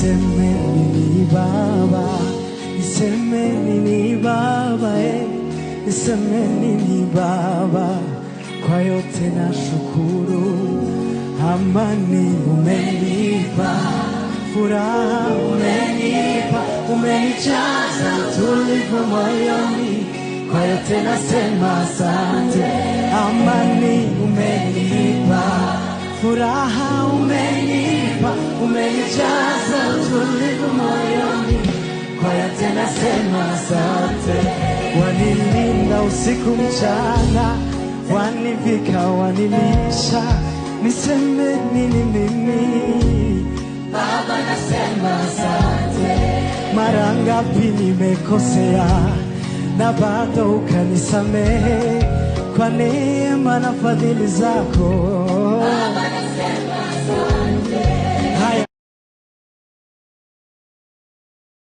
niseme nini Baba, niseme nini Baba, niseme nini Baba, kwa yote nashukuru. Amani umenipa, furaha umenipa, umenijaza utulivu moyoni, kwa yote nasema asante. Amani umenipa, furaha umenipa, umenijaza utulivu moyoni, kwa yote nasema asante. Wanilinda usiku mchana, wanivika wanilisha, niseme nini mimi Baba, nasema asante. Mara ngapi nimekosea na bado ukanisamehe, kwa neema na fadhili zako Baba, nasema asante.